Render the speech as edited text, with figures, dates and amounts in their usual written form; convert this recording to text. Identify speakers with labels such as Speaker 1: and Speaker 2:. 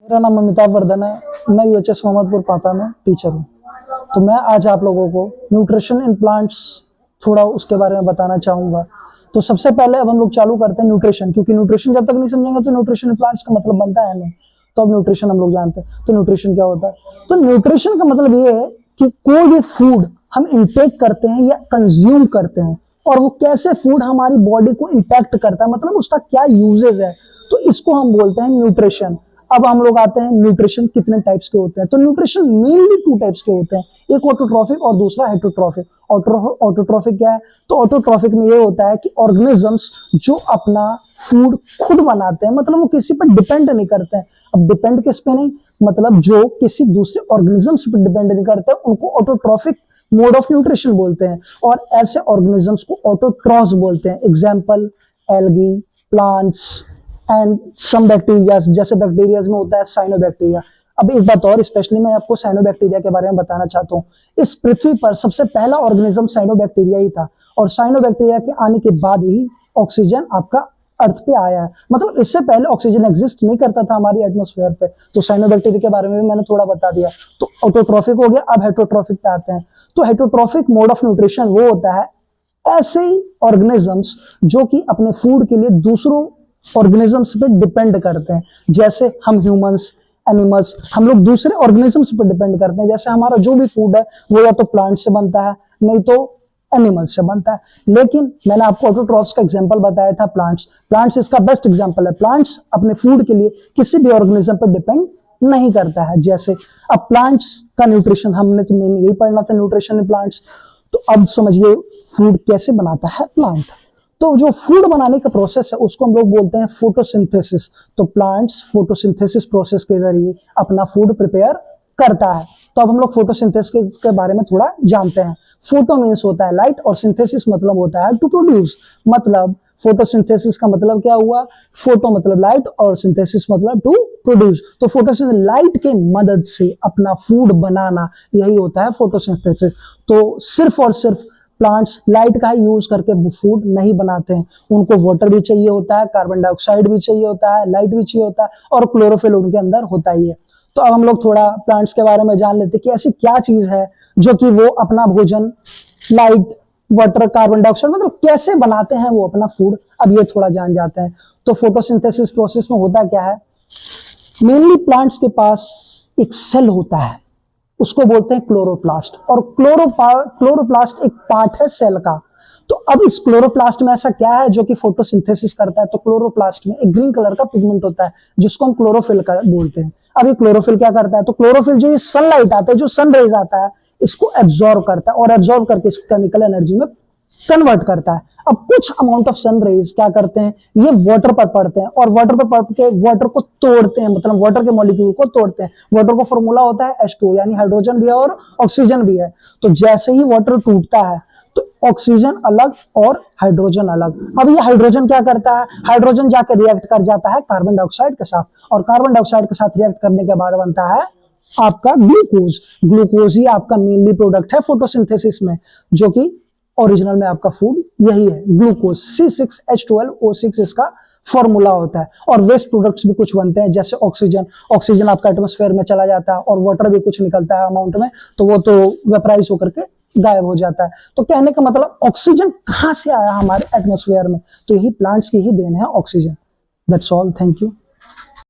Speaker 1: मेरा नाम अमिताभ वर्धन है। मैं यूएचएस मोहम्मदपुर पाता में टीचर हूँ। तो मैं आज आप लोगों को न्यूट्रिशन इन प्लांट्स थोड़ा उसके बारे में बताना चाहूँगा। तो सबसे पहले अब हम लोग चालू करते हैं न्यूट्रिशन, क्योंकि न्यूट्रिशन जब तक नहीं समझेंगे तो न्यूट्रिशन इन प्लांट्स का मतलब बनता है नहीं। तो अब न्यूट्रिशन हम लोग जानते हैं। तो न्यूट्रिशन क्या होता है? तो न्यूट्रिशन का मतलब ये है कि कोई भी फूड हम इंटेक करते हैं या कंज्यूम करते हैं और वो कैसे फूड हमारी बॉडी को इंपैक्ट करता है, मतलब उसका क्या यूजेज है, तो इसको हम बोलते हैं न्यूट्रिशन। अब हम लोग आते हैं न्यूट्रिशन कितने टाइप्स के होते हैं। तो न्यूट्रिशन मेनली 2 टाइप्स के होते हैं, एक ऑटोट्रॉफिक और दूसरा हेटरोट्रॉफिक। ऑटोट्रॉफिक क्या है? तो ऑटोट्रॉफिक में ये होता है कि ऑर्गेनिजम्स जो अपना फूड खुद बनाते हैं, मतलब वो किसी पर डिपेंड नहीं करते हैं। अब डिपेंड किस पे नहीं, मतलब जो किसी दूसरे ऑर्गेनिजम्स पर डिपेंड नहीं करते, उनको ऑटोट्रॉफिक मोड ऑफ न्यूट्रिशन बोलते हैं। और ऐसे ऑर्गेनिजम्स को ऑटोट्रॉफ्स बोलते हैं। Example algae, plants and some bacteria. जैसे बैक्टीरिया में होता है साइनोबैक्टीरिया। अब एक बात और स्पेशली मैं आपको साइनोबैक्टीरिया के बारे में बताना चाहता हूँ। इस पृथ्वी पर सबसे पहला ऑर्गेनिज्म साइनोबैक्टीरिया ही था, और साइनोबैक्टीरिया के आने के बाद ही ऑक्सीजन आपका अर्थ पे आया है। मतलब इससे पहले ऑक्सीजन एग्जिस्ट नहीं करता था हमारी एटमॉस्फेयर पे। तो साइनोबैक्टीरिया के बारे में भी मैंने थोड़ा बता दिया। तो ऑटोट्रॉफिक हो गया। अब हेटरोट्रॉफिक पे आते हैं। तो हेटरोट्रॉफिक मोड ऑफ न्यूट्रिशन वो होता है ऐसे ही ऑर्गेनिजम्स जो कि अपने फूड के लिए दूसरों ऑर्गेनिजम्स पे डिपेंड करते हैं। जैसे हम ह्यूमंस, एनिमल्स, हम लोग दूसरे ऑर्गेनिजम्स पे डिपेंड करते हैं। जैसे हमारा जो भी फूड है वो या तो प्लांट से बनता है, नहीं तो एनिमल्स से बनता है। लेकिन मैंने आपको ऑटोट्रॉफ्स का एग्जांपल बताया था प्लांट्स इसका बेस्ट एग्जांपल है। प्लांट्स अपने फूड के लिए किसी भी ऑर्गेनिज्म पर डिपेंड नहीं करता है। जैसे अब प्लांट्स का न्यूट्रिशन हमने तो मेन यही पढ़ना था, न्यूट्रिशन इन प्लांट्स। तो अब समझिए फूड कैसे बनाता है प्लांट। तो जो फूड बनाने का प्रोसेस है उसको हम लोग बोलते हैं फोटोसिंथेसिस। तो प्लांट्स फोटोसिंथेसिस प्रोसेस के जरिए अपना फूड प्रिपेयर करता है। तो अब हम लोग फोटोसिंथेसिस के बारे में थोड़ा जानते हैं। फोटो मीन्स होता है लाइट और सिंथेसिस मतलब होता है टू प्रोड्यूस। मतलब फोटोसिंथेसिस का मतलब क्या हुआ? फोटो मतलब लाइट और सिंथेसिस मतलब टू प्रोड्यूस। तो फोटोसिंथेसिस लाइट के मदद से अपना फूड बनाना, यही होता है फोटोसिंथेसिस। तो सिर्फ और सिर्फ प्लांट्स लाइट का यूज करके फूड नहीं बनाते हैं। उनको वाटर भी चाहिए होता है, कार्बन डाइऑक्साइड भी चाहिए होता है, लाइट भी चाहिए होता है, और क्लोरोफिल उनके अंदर होता ही है। तो अब हम लोग थोड़ा प्लांट्स के बारे में जान लेते हैं कि ऐसी क्या चीज है जो कि वो अपना भोजन लाइट, वाटर, कार्बन डाइऑक्साइड मतलब कैसे बनाते हैं वो अपना फूड। अब ये थोड़ा जान जाते हैं। तो फोटोसिंथेसिस प्रोसेस में होता क्या है? मेनली प्लांट्स के पास एक सेल होता है, उसको बोलते हैं क्लोरोप्लास्ट। और क्लोरोप्लास्ट एक पार्ट है सेल का। तो अब इस क्लोरोप्लास्ट में ऐसा क्या है जो कि फोटोसिंथेसिस करता है? तो क्लोरोप्लास्ट में एक ग्रीन कलर का पिगमेंट होता है जिसको हम क्लोरोफिल बोलते हैं। अब ये क्लोरोफिल क्या करता है? तो क्लोरोफिल जो सनलाइट आता है, जो सन रेज आता है, इसको एब्जॉर्ब करता है और एब्जॉर्ब करके इसको केमिकल एनर्जी में कन्वर्ट करता है। अब कुछ अमाउंट ऑफ सन रेज क्या करते हैं? ये वाटर पर पड़ते हैं और वाटर पर पड़ के वाटर को तोड़ते हैं, मतलब वाटर के मॉलिक्यूल को तोड़ते हैं। वाटर का फॉर्मूला होता है H2, यानी हाइड्रोजन भी है और ऑक्सीजन भी है। तो जैसे ही वाटर टूटता है तो ऑक्सीजन अलग और हाइड्रोजन अलग। अब ये हाइड्रोजन क्या करता है? हाइड्रोजन जाकर रिएक्ट कर जाता है कार्बन डाइऑक्साइड के साथ, और कार्बन डाइऑक्साइड के साथ रिएक्ट करने के बाद बनता है आपका ग्लूकोज। ग्लूकोज ही आपका मेनली प्रोडक्ट है फोटोसिंथेसिस में, जो कि ओरिजिनल में आपका फूड यही है, ग्लूकोज। C6H12O6 इसका फॉर्मूला होता है। और वेस्ट प्रोडक्ट्स भी कुछ बनते हैं, जैसे ऑक्सीजन आपका एटमॉस्फेयर में चला जाता है और वाटर भी कुछ निकलता है अमाउंट में, तो वो तो वेपराइज होकर के गायब हो जाता है। तो कहने का मतलब ऑक्सीजन कहां से आया हमारे एटमॉस्फेयर में? तो यही प्लांट्स की ही देन है oxygen. That's all, thank you.